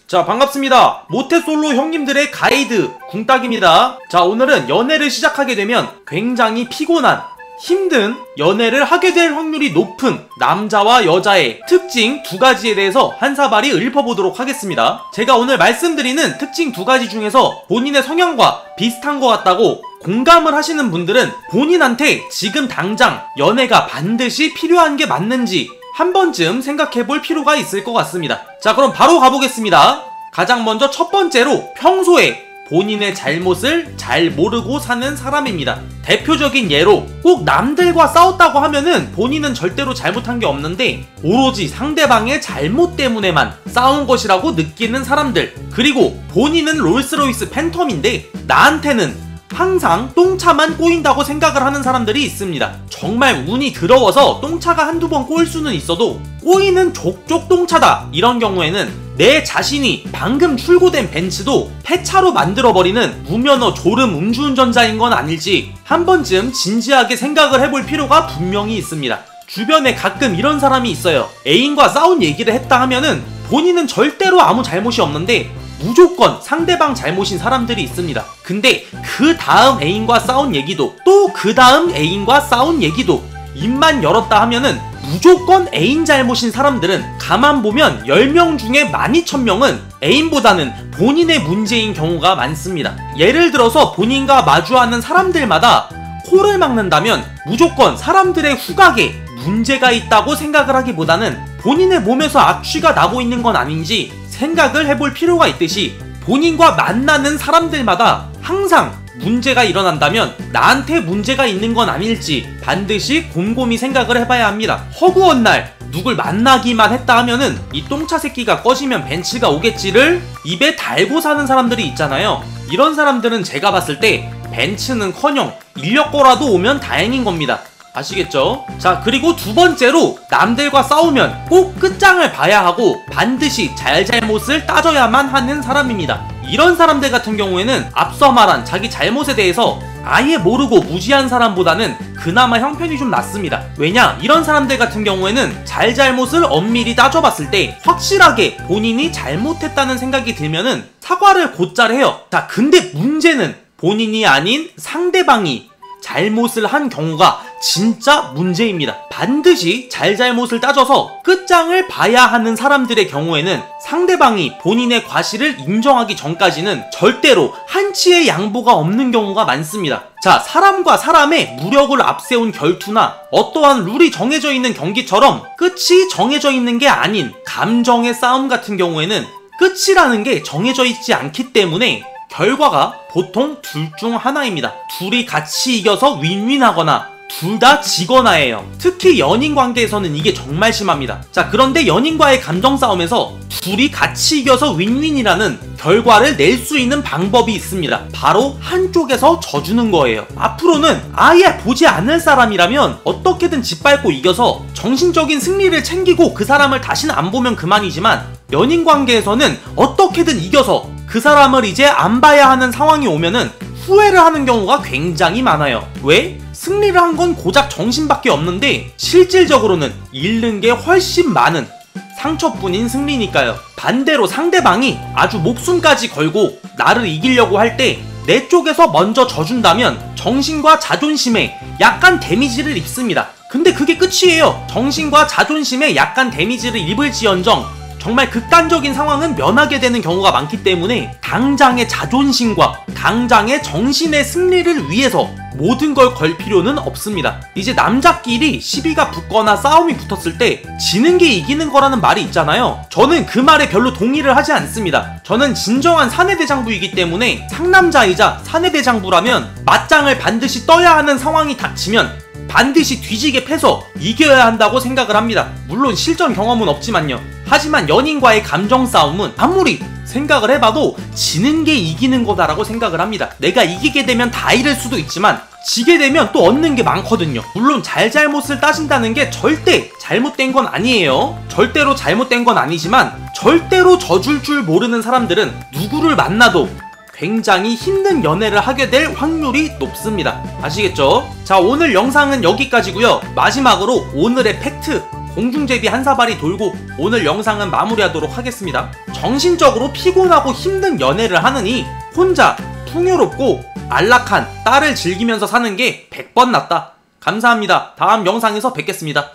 자, 반갑습니다. 모태솔로 형님들의 가이드 궁딱입니다. 자, 오늘은 연애를 시작하게 되면 굉장히 피곤한, 힘든 연애를 하게 될 확률이 높은 남자와 여자의 특징 두 가지에 대해서 한사발이 읊어보도록 하겠습니다. 제가 오늘 말씀드리는 특징 두 가지 중에서 본인의 성향과 비슷한 것 같다고 공감을 하시는 분들은 본인한테 지금 당장 연애가 반드시 필요한 게 맞는지 한 번쯤 생각해볼 필요가 있을 것 같습니다. 자, 그럼 바로 가보겠습니다. 가장 먼저 첫 번째로 평소에 본인의 잘못을 잘 모르고 사는 사람입니다. 대표적인 예로 꼭 남들과 싸웠다고 하면은 본인은 절대로 잘못한 게 없는데 오로지 상대방의 잘못 때문에만 싸운 것이라고 느끼는 사람들, 그리고 본인은 롤스로이스 팬텀인데 나한테는 항상 똥차만 꼬인다고 생각을 하는 사람들이 있습니다. 정말 운이 더러워서 똥차가 한두 번 꼬일 수는 있어도 꼬이는 족족 똥차다, 이런 경우에는 내 자신이 방금 출고된 벤츠도 폐차로 만들어버리는 무면허 졸음 음주운전자인 건 아닐지 한 번쯤 진지하게 생각을 해볼 필요가 분명히 있습니다. 주변에 가끔 이런 사람이 있어요. 애인과 싸운 얘기를 했다 하면은 본인은 절대로 아무 잘못이 없는데 무조건 상대방 잘못인 사람들이 있습니다. 근데 그 다음 애인과 싸운 얘기도 또 그 다음 애인과 싸운 얘기도 입만 열었다 하면은 무조건 애인 잘못인 사람들은 가만 보면 10명 중에 12,000명은 애인보다는 본인의 문제인 경우가 많습니다. 예를 들어서 본인과 마주하는 사람들마다 코를 막는다면 무조건 사람들의 후각에 문제가 있다고 생각을 하기보다는 본인의 몸에서 악취가 나고 있는 건 아닌지 생각을 해볼 필요가 있듯이 본인과 만나는 사람들마다 항상 문제가 일어난다면 나한테 문제가 있는 건 아닐지 반드시 곰곰이 생각을 해봐야 합니다. 허구한 날 누굴 만나기만 했다 하면은 이 똥차 새끼가 꺼지면 벤츠가 오겠지를 입에 달고 사는 사람들이 있잖아요. 이런 사람들은 제가 봤을 때 벤츠는커녕 인력거라도 오면 다행인 겁니다. 아시겠죠? 자, 그리고 두 번째로 남들과 싸우면 꼭 끝장을 봐야 하고 반드시 잘못을 따져야만 하는 사람입니다. 이런 사람들 같은 경우에는 앞서 말한 자기 잘못에 대해서 아예 모르고 무지한 사람보다는 그나마 형편이 좀 낫습니다. 왜냐? 이런 사람들 같은 경우에는 잘못을 엄밀히 따져봤을 때 확실하게 본인이 잘못했다는 생각이 들면은 사과를 곧잘 해요. 자, 근데 문제는 본인이 아닌 상대방이 잘못을 한 경우가 진짜 문제입니다. 반드시 잘못을 따져서 끝장을 봐야 하는 사람들의 경우에는 상대방이 본인의 과실을 인정하기 전까지는 절대로 한치의 양보가 없는 경우가 많습니다. 자, 사람과 사람의 무력을 앞세운 결투나 어떠한 룰이 정해져 있는 경기처럼 끝이 정해져 있는 게 아닌 감정의 싸움 같은 경우에는 끝이라는 게 정해져 있지 않기 때문에 결과가 보통 둘 중 하나입니다. 둘이 같이 이겨서 윈윈하거나 둘 다 지거나예요. 특히 연인 관계에서는 이게 정말 심합니다. 자, 그런데 연인과의 감정 싸움에서 둘이 같이 이겨서 윈윈이라는 결과를 낼 수 있는 방법이 있습니다. 바로 한쪽에서 져주는 거예요. 앞으로는 아예 보지 않을 사람이라면 어떻게든 짓밟고 이겨서 정신적인 승리를 챙기고 그 사람을 다시는 안 보면 그만이지만 연인 관계에서는 어떻게든 이겨서 그 사람을 이제 안 봐야 하는 상황이 오면은 후회를 하는 경우가 굉장히 많아요. 왜? 승리를 한 건 고작 정신밖에 없는데 실질적으로는 잃는 게 훨씬 많은 상처뿐인 승리니까요. 반대로 상대방이 아주 목숨까지 걸고 나를 이기려고 할 때 내 쪽에서 먼저 져준다면 정신과 자존심에 약간 데미지를 입습니다. 근데 그게 끝이에요. 정신과 자존심에 약간 데미지를 입을지언정 정말 극단적인 상황은 면하게 되는 경우가 많기 때문에 당장의 자존심과 당장의 정신의 승리를 위해서 모든 걸 걸 필요는 없습니다. 이제 남자끼리 시비가 붙거나 싸움이 붙었을 때 지는 게 이기는 거라는 말이 있잖아요. 저는 그 말에 별로 동의를 하지 않습니다. 저는 진정한 사내대장부이기 때문에 상남자이자 사내대장부라면 맞짱을 반드시 떠야 하는 상황이 닥치면 반드시 뒤지게 패서 이겨야 한다고 생각을 합니다. 물론 실전 경험은 없지만요. 하지만 연인과의 감정 싸움은 아무리 생각을 해봐도 지는 게 이기는 거다라고 생각을 합니다. 내가 이기게 되면 다 잃을 수도 있지만 지게 되면 또 얻는 게 많거든요. 물론 잘못을 따진다는 게 절대 잘못된 건 아니에요. 절대로 잘못된 건 아니지만 절대로 져줄 줄 모르는 사람들은 누구를 만나도 굉장히 힘든 연애를 하게 될 확률이 높습니다. 아시겠죠? 자, 오늘 영상은 여기까지고요. 마지막으로 오늘의 팩트 공중제비 한 사발이 돌고 오늘 영상은 마무리하도록 하겠습니다. 정신적으로 피곤하고 힘든 연애를 하느니 혼자 풍요롭고 안락한 딸을 즐기면서 사는 게 100번 낫다. 감사합니다. 다음 영상에서 뵙겠습니다.